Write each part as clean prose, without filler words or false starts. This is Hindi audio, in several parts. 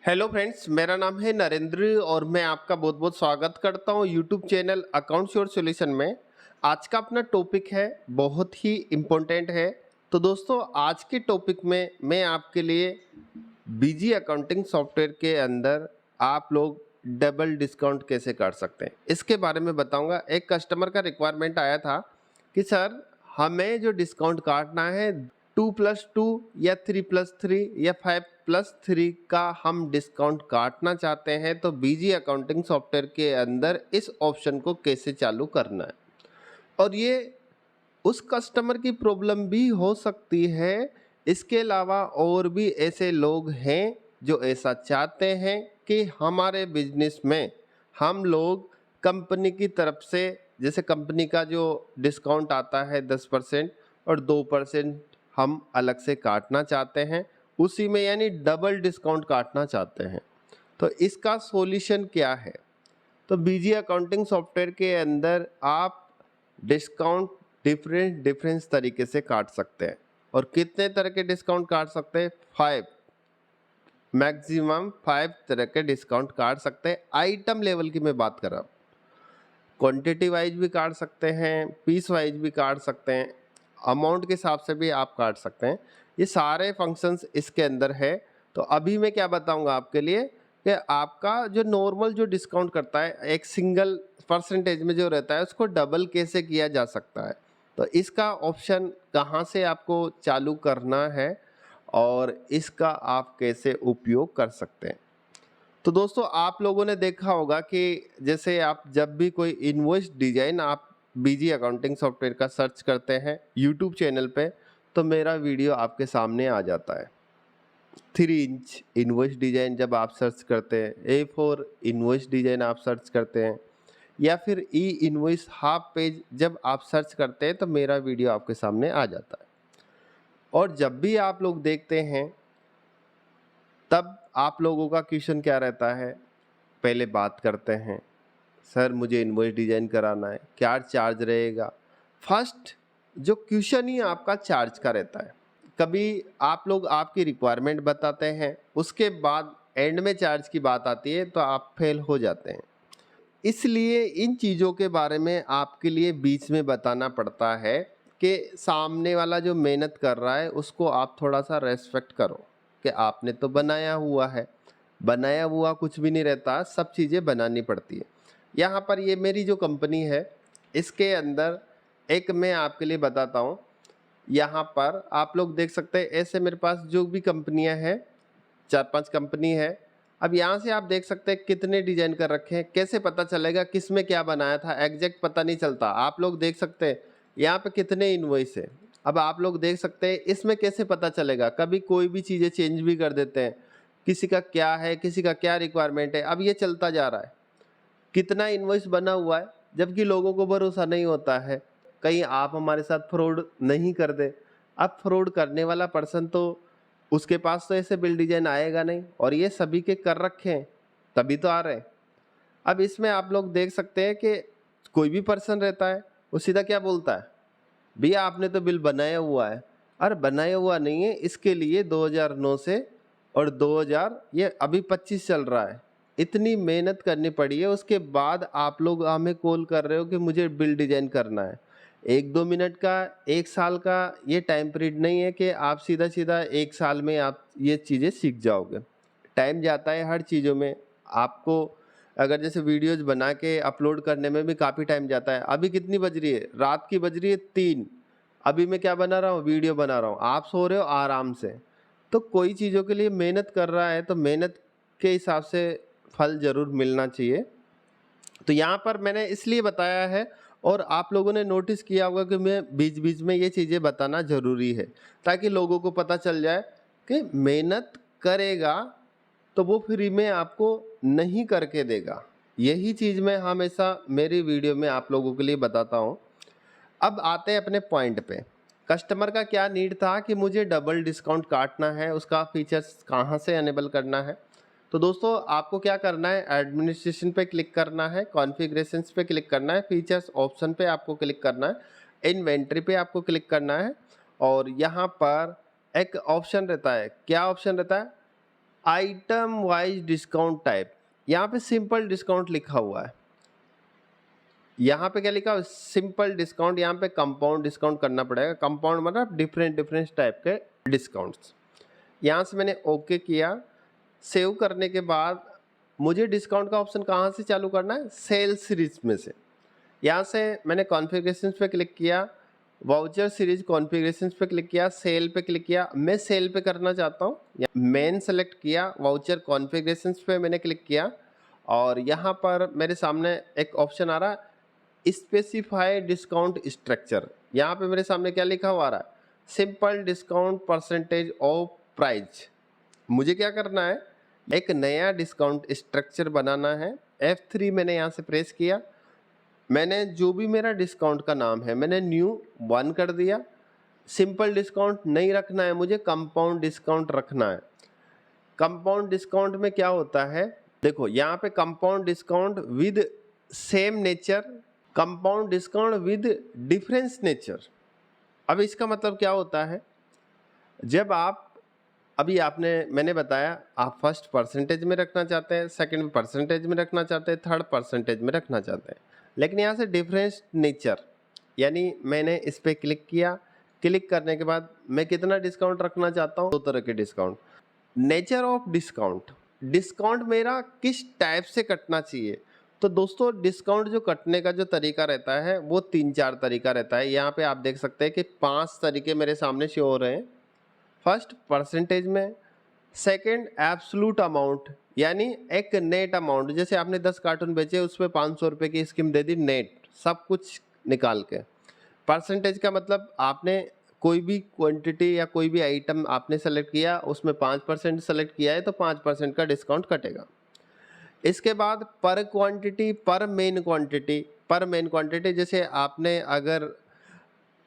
हेलो फ्रेंड्स, मेरा नाम है नरेंद्र और मैं आपका बहुत बहुत स्वागत करता हूं YouTube channel accounts your solution में। आज का अपना टॉपिक है बहुत ही इम्पोर्टेंट है। तो दोस्तों, आज के टॉपिक में मैं आपके लिए बीजी अकाउंटिंग सॉफ्टवेयर के अंदर आप लोग डबल डिस्काउंट कैसे कर सकते हैं इसके बारे में बताऊंगा। एक कस्टमर का रिक्वायरमेंट आया था कि सर, हमें जो डिस्काउंट काटना है 2+2 या 3+3 या 5+3 का हम डिस्काउंट काटना चाहते हैं, तो बीजी अकाउंटिंग सॉफ्टवेयर के अंदर इस ऑप्शन को कैसे चालू करना है। और ये उस कस्टमर की प्रॉब्लम भी हो सकती है। इसके अलावा और भी ऐसे लोग हैं जो ऐसा चाहते हैं कि हमारे बिजनेस में हम लोग कंपनी की तरफ से, जैसे कंपनी का जो डिस्काउंट आता है 10% और 2% हम अलग से काटना चाहते हैं, उसी में यानी डबल डिस्काउंट काटना चाहते हैं। तो इसका सॉल्यूशन क्या है? तो बीजी अकाउंटिंग सॉफ्टवेयर के अंदर आप डिस्काउंट डिफरेंस तरीके से काट सकते हैं। और कितने तरह के डिस्काउंट काट सकते हैं? 5, मैक्सिमम 5 तरह के डिस्काउंट काट सकते हैं। आइटम लेवल की मैं बात कर रहा हूँ। क्वांटिटी वाइज भी काट सकते हैं, पीस वाइज भी काट सकते हैं, अमाउंट के हिसाब से भी आप काट सकते हैं। ये सारे फंक्शंस इसके अंदर है। तो अभी मैं क्या बताऊंगा आपके लिए कि आपका जो नॉर्मल जो डिस्काउंट करता है एक सिंगल परसेंटेज में जो रहता है, उसको डबल कैसे किया जा सकता है। तो इसका ऑप्शन कहाँ से आपको चालू करना है और इसका आप कैसे उपयोग कर सकते हैं। तो दोस्तों, आप लोगों ने देखा होगा कि जैसे आप जब भी कोई इनवॉइस डिजाइन आप बीजी अकाउंटिंग सॉफ्टवेयर का सर्च करते हैं यूट्यूब चैनल पे, तो मेरा वीडियो आपके सामने आ जाता है। 3 इंच इनवॉइस डिजाइन जब आप सर्च करते हैं, A4 इनवॉइस डिजाइन आप सर्च करते हैं, या फिर ई इनवॉइस हाफ पेज जब आप सर्च करते हैं, तो मेरा वीडियो आपके सामने आ जाता है। और जब भी आप लोग देखते हैं, तब आप लोगों का क्वेश्चन क्या रहता है? पहले बात करते हैं, सर मुझे इनवॉइस डिजाइन कराना है, क्या चार्ज रहेगा? फर्स्ट जो क्वेश्चन ही आपका चार्ज का रहता है। कभी आप लोग आपकी रिक्वायरमेंट बताते हैं, उसके बाद एंड में चार्ज की बात आती है तो आप फेल हो जाते हैं। इसलिए इन चीज़ों के बारे में आपके लिए बीच में बताना पड़ता है कि सामने वाला जो मेहनत कर रहा है उसको आप थोड़ा सा रेस्पेक्ट करो कि आपने तो बनाया हुआ है। बनाया हुआ कुछ भी नहीं रहता, सब चीज़ें बनानी पड़ती है। यहाँ पर ये मेरी जो कंपनी है, इसके अंदर एक मैं आपके लिए बताता हूँ। यहाँ पर आप लोग देख सकते हैं, ऐसे मेरे पास जो भी कंपनियाँ हैं, 4-5 कंपनी है। अब यहाँ से आप देख सकते हैं कितने डिजाइन कर रखे हैं। कैसे पता चलेगा किस में क्या बनाया था? एग्जैक्ट पता नहीं चलता। आप लोग देख सकते हैं यहाँ पे कितने इनवॉइस है। अब आप लोग देख सकते हैं इसमें कैसे पता चलेगा? कभी कोई भी चीज़ें चेंज भी कर देते हैं। किसी का क्या है, किसी का क्या रिक्वायरमेंट है, अब ये चलता जा रहा है। कितना इनवॉइस बना हुआ है, जबकि लोगों को भरोसा नहीं होता है। कहीं आप हमारे साथ फ्रॉड नहीं कर दे। अब फ्रॉड करने वाला पर्सन तो, उसके पास तो ऐसे बिल डिजाइन आएगा नहीं, और ये सभी के कर रखे हैं तभी तो आ रहे हैं। अब इसमें आप लोग देख सकते हैं कि कोई भी पर्सन रहता है, वो सीधा क्या बोलता है? भैया आपने तो बिल बनाया हुआ है। अरे बनाया हुआ नहीं है, इसके लिए 2009 से और 2000 ये अभी 25 चल रहा है, इतनी मेहनत करनी पड़ी है। उसके बाद आप लोग हमें कॉल कर रहे हो कि मुझे बिल डिजाइन करना है। 1-2 मिनट का, 1 साल का ये टाइम पीरियड नहीं है कि आप सीधा सीधा 1 साल में आप ये चीज़ें सीख जाओगे। टाइम जाता है हर चीज़ों में। आपको अगर जैसे वीडियोज बना के अपलोड करने में भी काफ़ी टाइम जाता है। अभी कितनी बज रही है? रात की बज रही है 3। अभी मैं क्या बना रहा हूँ? वीडियो बना रहा हूँ। आप सो रहे हो आराम से। तो कोई चीज़ों के लिए मेहनत कर रहा है तो मेहनत के हिसाब से फल ज़रूर मिलना चाहिए। तो यहाँ पर मैंने इसलिए बताया है, और आप लोगों ने नोटिस किया होगा कि मैं बीच बीच में ये चीज़ें बताना ज़रूरी है, ताकि लोगों को पता चल जाए कि मेहनत करेगा तो वो फ्री में आपको नहीं करके देगा। यही चीज़ मैं हमेशा मेरी वीडियो में आप लोगों के लिए बताता हूँ। अब आते हैं अपने पॉइंट पे। कस्टमर का क्या नीड था कि मुझे डबल डिस्काउंट काटना है, उसका फीचर्स कहाँ से अनेबल करना है। तो दोस्तों, आपको क्या करना है? एडमिनिस्ट्रेशन पे क्लिक करना है, कॉन्फ़िगरेशंस पे क्लिक करना है, फीचर्स ऑप्शन पे आपको क्लिक करना है, इन्वेंट्री पे आपको क्लिक करना है, और यहाँ पर एक ऑप्शन रहता है। क्या ऑप्शन रहता है? आइटम वाइज डिस्काउंट टाइप, यहाँ पे सिंपल डिस्काउंट लिखा हुआ है। यहाँ पे क्या लिखा है? Simple discount. यहाँ पे कंपाउंड डिस्काउंट करना पड़ेगा। कंपाउंड मतलब डिफरेंट डिफरेंट टाइप के डिस्काउंट्स। यहाँ से मैंने ओके किया। सेव करने के बाद मुझे डिस्काउंट का ऑप्शन कहाँ से चालू करना है? सेल सीरीज में से। यहाँ से मैंने कॉन्फ़िगरेशंस पे क्लिक किया, वाउचर सीरीज कॉन्फ़िगरेशंस पे क्लिक किया, सेल पे क्लिक किया। मैं सेल पे करना चाहता हूँ, मेन सेलेक्ट किया, वाउचर कॉन्फ़िगरेशंस पे मैंने क्लिक किया और यहाँ पर मेरे सामने एक ऑप्शन आ रहा है स्पेसिफाई डिस्काउंट स्ट्रक्चर। यहाँ पे मेरे सामने क्या लिखा हुआ आ रहा है? Simple discount percentage of price. मुझे क्या करना है? एक नया डिस्काउंट स्ट्रक्चर बनाना है। F3 मैंने यहाँ से प्रेस किया। मैंने जो भी मेरा डिस्काउंट का नाम है मैंने न्यू 1 कर दिया। सिंपल डिस्काउंट नहीं रखना है मुझे, कंपाउंड डिस्काउंट रखना है। कंपाउंड डिस्काउंट में क्या होता है? देखो यहाँ पे compound discount with same nature, compound discount with difference nature. अब इसका मतलब क्या होता है? जब आप अभी मैंने बताया आप फर्स्ट परसेंटेज में रखना चाहते हैं, सेकंड परसेंटेज में रखना चाहते हैं, थर्ड परसेंटेज में रखना चाहते हैं, लेकिन यहाँ से डिफरेंस नेचर, यानी मैंने इस पर क्लिक किया। क्लिक करने के बाद मैं कितना डिस्काउंट रखना चाहता हूँ? 2 तरह के discount. Nature of discount, discount मेरा किस टाइप से कटना चाहिए? तो दोस्तों डिस्काउंट जो कटने का जो तरीका रहता है वो 3-4 तरीका रहता है। यहाँ पे आप देख सकते हैं कि 5 तरीके मेरे सामने शो हो रहे हैं। फर्स्ट परसेंटेज में, सेकंड एब्सोल्यूट अमाउंट, यानी एक नेट अमाउंट, जैसे आपने 10 कार्टून बेचे उस पर 500 रुपये की स्कीम दे दी नेट, सब कुछ निकाल के। परसेंटेज का मतलब आपने कोई भी क्वांटिटी या कोई भी आइटम आपने सेलेक्ट किया, उसमें 5% सेलेक्ट किया है तो 5% का डिस्काउंट कटेगा। इसके बाद पर क्वांटिटी, पर मेन क्वांटिटी, पर मेन क्वांटिटी जैसे आपने अगर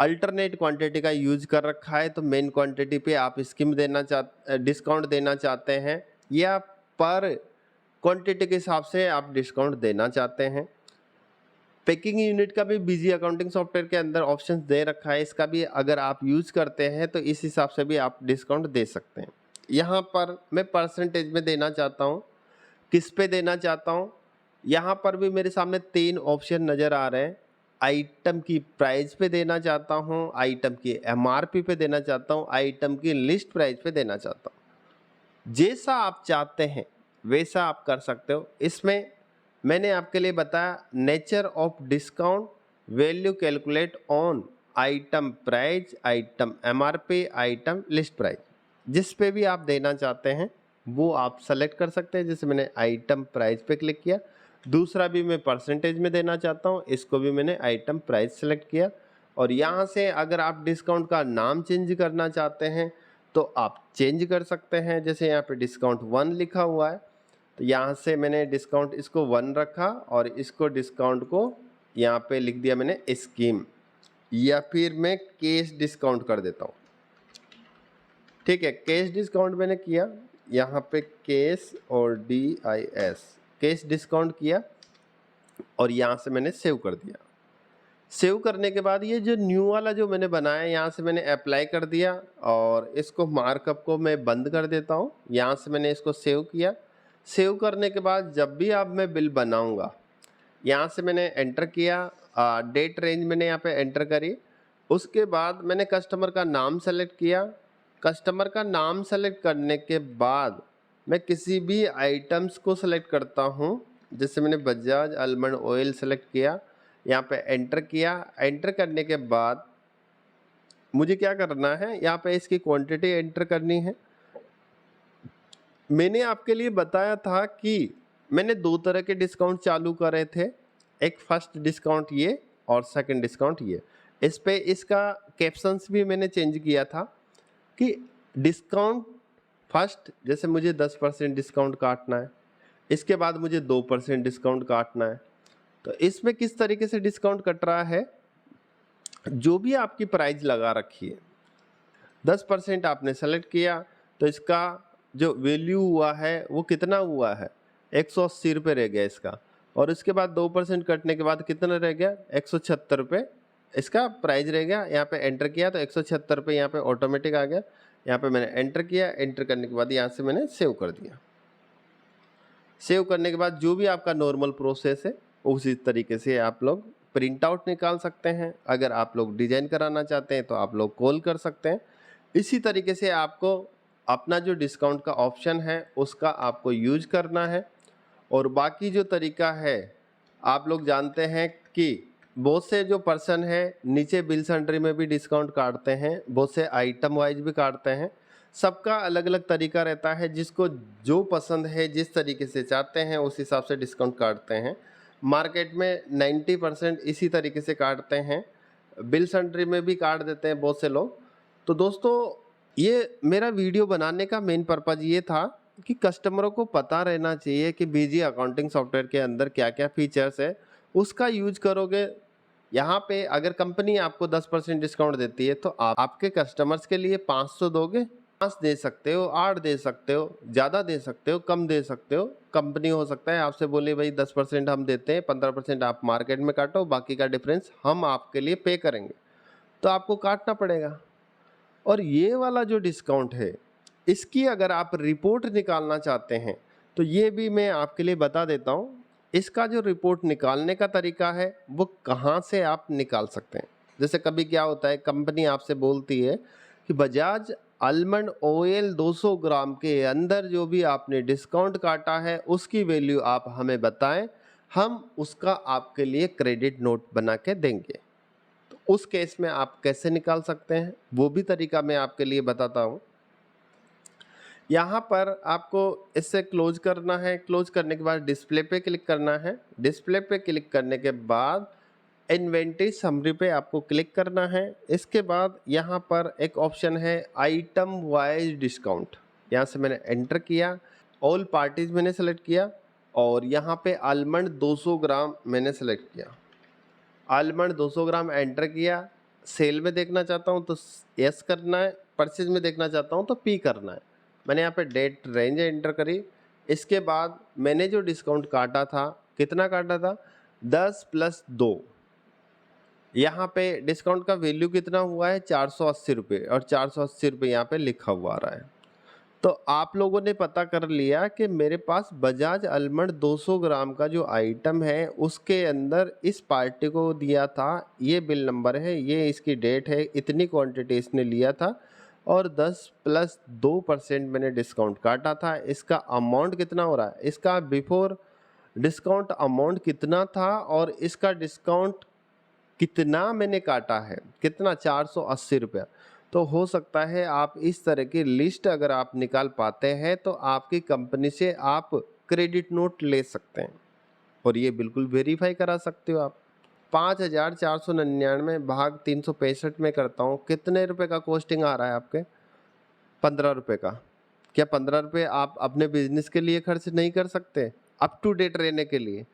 अल्टरनेट क्वांटिटी का यूज कर रखा है तो मेन क्वांटिटी पे आप स्कीम डिस्काउंट देना चाहते हैं, या पर क्वांटिटी के हिसाब से आप डिस्काउंट देना चाहते हैं। पैकिंग यूनिट का भी बिजी अकाउंटिंग सॉफ्टवेयर के अंदर ऑप्शन दे रखा है, इसका भी अगर आप यूज करते हैं तो इस हिसाब से भी आप डिस्काउंट दे सकते हैं। यहाँ पर मैं परसेंटेज में देना चाहता हूँ, किस पे देना चाहता हूँ? यहाँ पर भी मेरे सामने 3 ऑप्शन नज़र आ रहे हैं। आइटम की प्राइस पे देना चाहता हूँ, आइटम की MRP पे देना चाहता हूँ, आइटम की लिस्ट प्राइस पे देना चाहता हूँ। जैसा आप चाहते हैं वैसा आप कर सकते हो। इसमें मैंने आपके लिए बताया nature of discount, value calculate on item price, item MRP, item list price. जिस पे भी आप देना चाहते हैं वो आप सेलेक्ट कर सकते हैं। जैसे मैंने आइटम प्राइस पे क्लिक किया। दूसरा भी मैं परसेंटेज में देना चाहता हूँ, इसको भी मैंने आइटम प्राइस सेलेक्ट किया। और यहाँ से अगर आप डिस्काउंट का नाम चेंज करना चाहते हैं तो आप चेंज कर सकते हैं। जैसे यहाँ पे डिस्काउंट 1 लिखा हुआ है तो यहाँ से मैंने डिस्काउंट इसको 1 रखा और इसको डिस्काउंट को यहाँ पे लिख दिया मैंने स्कीम, या फिर मैं कैश डिस्काउंट कर देता हूँ। ठीक है, कैश डिस्काउंट मैंने किया, यहाँ पे कैश और DIS, कैश डिस्काउंट किया और यहाँ से मैंने सेव कर दिया। सेव करने के बाद ये जो न्यू वाला जो मैंने बनाया यहाँ से मैंने अप्लाई कर दिया और इसको मार्कअप को मैं बंद कर देता हूँ। यहाँ से मैंने इसको सेव किया। सेव करने के बाद जब भी अब मैं बिल बनाऊँगा, यहाँ से मैंने एंटर किया, डेट रेंज मैंने यहाँ पे एंटर करी। उसके बाद मैंने कस्टमर का नाम सेलेक्ट किया। कस्टमर का नाम सेलेक्ट करने के बाद मैं किसी भी आइटम्स को सेलेक्ट करता हूँ। जैसे मैंने बजाज आलमंड ऑयल सेलेक्ट किया, यहाँ पे एंटर किया। एंटर करने के बाद मुझे क्या करना है, यहाँ पे इसकी क्वांटिटी एंटर करनी है। मैंने आपके लिए बताया था कि मैंने 2 तरह के डिस्काउंट चालू करे थे, एक फर्स्ट डिस्काउंट ये और सेकंड डिस्काउंट ये। इस पे इसका कैप्शंस भी मैंने चेंज किया था कि डिस्काउंट फर्स्ट, जैसे मुझे 10% डिस्काउंट काटना है, इसके बाद मुझे 2% डिस्काउंट काटना है। तो इसमें किस तरीके से डिस्काउंट कट रहा है, जो भी आपकी प्राइस लगा रखी है 10% आपने सेलेक्ट किया तो इसका जो वैल्यू हुआ है वो कितना हुआ है, 180 रुपये रह गया इसका। और इसके बाद 2% कटने के बाद कितना रह गया, 176 रुपये इसका प्राइस रह गया। यहाँ पे एंटर किया तो 176 रुपये यहाँ पे ऑटोमेटिक आ गया। यहाँ पे मैंने एंटर किया, एंटर करने के बाद यहाँ से मैंने सेव कर दिया। सेव करने के बाद जो भी आपका नॉर्मल प्रोसेस है उसी तरीके से आप लोग प्रिंट आउट निकाल सकते हैं। अगर आप लोग डिजाइन कराना चाहते हैं तो आप लोग कॉल कर सकते हैं। इसी तरीके से आपको अपना जो डिस्काउंट का ऑप्शन है उसका आपको यूज करना है। और बाकी जो तरीका है, आप लोग जानते हैं कि बहुत से जो पर्सन है नीचे बिल सन्ड्री में भी डिस्काउंट काटते हैं, बहुत से आइटम वाइज भी काटते हैं। सबका अलग अलग तरीका रहता है, जिसको जो पसंद है जिस तरीके से चाहते हैं उस हिसाब से डिस्काउंट काटते हैं। मार्केट में 90% इसी तरीके से काटते हैं, बिल सन्ड्री में भी काट देते हैं बहुत से लोग। तो दोस्तों, ये मेरा वीडियो बनाने का मेन पर्पज़ ये था कि कस्टमरों को पता रहना चाहिए कि बीजी अकाउंटिंग सॉफ्टवेयर के अंदर क्या क्या फीचर्स है, उसका यूज करोगे। यहाँ पे अगर कंपनी आपको 10% डिस्काउंट देती है तो आप आपके कस्टमर्स के लिए 500 दोगे, 5 दे सकते हो, 8 दे सकते हो, ज़्यादा दे सकते हो, कम दे सकते हो। कंपनी हो सकता है आपसे बोले भाई 10% हम देते हैं, 15% आप मार्केट में काटो, बाकी का डिफरेंस हम आपके लिए पे करेंगे, तो आपको काटना पड़ेगा। और ये वाला जो डिस्काउंट है, इसकी अगर आप रिपोर्ट निकालना चाहते हैं तो ये भी मैं आपके लिए बता देता हूँ। इसका जो रिपोर्ट निकालने का तरीका है वो कहाँ से आप निकाल सकते हैं। जैसे कभी क्या होता है, कंपनी आपसे बोलती है कि बजाज आलमंड ऑयल 200 ग्राम के अंदर जो भी आपने डिस्काउंट काटा है उसकी वैल्यू आप हमें बताएं, हम उसका आपके लिए क्रेडिट नोट बना के देंगे। तो उस केस में आप कैसे निकाल सकते हैं वो भी तरीका मैं आपके लिए बताता हूँ। यहाँ पर आपको इससे क्लोज करना है। क्लोज करने के बाद डिस्प्ले पे क्लिक करना है। डिस्प्ले पे क्लिक करने के बाद इन्वेंटरी समरी पे आपको क्लिक करना है। इसके बाद यहाँ पर एक ऑप्शन है आइटम वाइज डिस्काउंट, यहाँ से मैंने एंटर किया, ऑल पार्टीज मैंने सेलेक्ट किया और यहाँ पे आलमंड 200 ग्राम मैंने सेलेक्ट किया। आलमंड 200 ग्राम एंटर किया। सेल में देखना चाहता हूँ तो यस करना है, परचेज में देखना चाहता हूँ तो पी करना है। मैंने यहाँ पे डेट रेंज एंटर करी। इसके बाद मैंने जो डिस्काउंट काटा था, कितना काटा था, 10 + 2। यहाँ पे डिस्काउंट का वैल्यू कितना हुआ है, 480 रुपये, और 480 रुपये यहाँ पे लिखा हुआ आ रहा है। तो आप लोगों ने पता कर लिया कि मेरे पास बजाज आलमंड 200 ग्राम का जो आइटम है उसके अंदर इस पार्टी को दिया था, ये बिल नंबर है, ये इसकी डेट है, इतनी क्वांटिटी इसने लिया था और 10 + 2% मैंने डिस्काउंट काटा था। इसका अमाउंट कितना हो रहा है, इसका बिफोर डिस्काउंट अमाउंट कितना था और इसका डिस्काउंट कितना मैंने काटा है, कितना, 480 रुपया। तो हो सकता है आप इस तरह की लिस्ट अगर आप निकाल पाते हैं तो आपकी कंपनी से आप क्रेडिट नोट ले सकते हैं और ये बिल्कुल वेरीफाई करा सकते हो आप। 5499 भाग 365 में करता हूँ, कितने रुपए का कॉस्टिंग आ रहा है आपके, 15 रुपये का। क्या 15 रुपये आप अपने बिजनेस के लिए खर्च नहीं कर सकते, अप टू डेट रहने के लिए?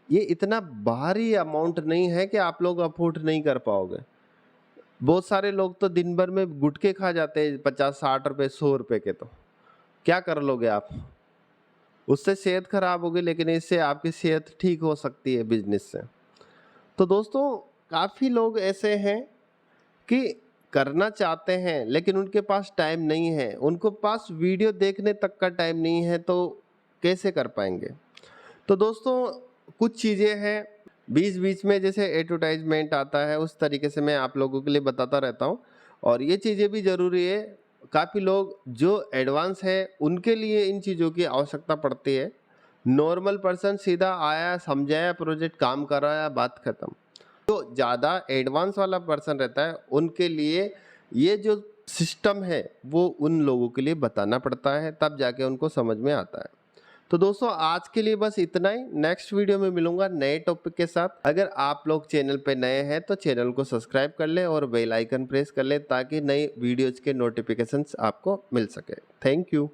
ये इतना भारी अमाउंट नहीं है कि आप लोग अफोर्ड नहीं कर पाओगे। बहुत सारे लोग तो दिन भर में गुटखे खा जाते हैं 50-60 रुपये 100 रुपये के, तो क्या कर लोगे आप? उससे सेहत खराब होगी, लेकिन इससे आपकी सेहत ठीक हो सकती है बिजनेस से। तो दोस्तों, काफ़ी लोग ऐसे हैं कि करना चाहते हैं लेकिन उनके पास टाइम नहीं है, उनको पास वीडियो देखने तक का टाइम नहीं है, तो कैसे कर पाएंगे? तो दोस्तों, कुछ चीज़ें हैं बीच बीच में, जैसे एडवर्टाइजमेंट आता है उस तरीके से मैं आप लोगों के लिए बताता रहता हूँ और ये चीज़ें भी ज़रूरी है। काफ़ी लोग जो एडवांस है उनके लिए इन चीज़ों की आवश्यकता पड़ती है। नॉर्मल पर्सन सीधा आया, समझाया, प्रोजेक्ट काम कराया, बात ख़त्म। जो ज़्यादा एडवांस वाला पर्सन रहता है उनके लिए ये जो सिस्टम है वो उन लोगों के लिए बताना पड़ता है, तब जाके उनको समझ में आता है। तो दोस्तों, आज के लिए बस इतना ही। नेक्स्ट वीडियो में मिलूंगा नए टॉपिक के साथ। अगर आप लोग चैनल पे नए हैं तो चैनल को सब्सक्राइब कर लें और बेल आइकन प्रेस कर लें ताकि नई वीडियोज़ के नोटिफिकेशंस आपको मिल सके। Thank you.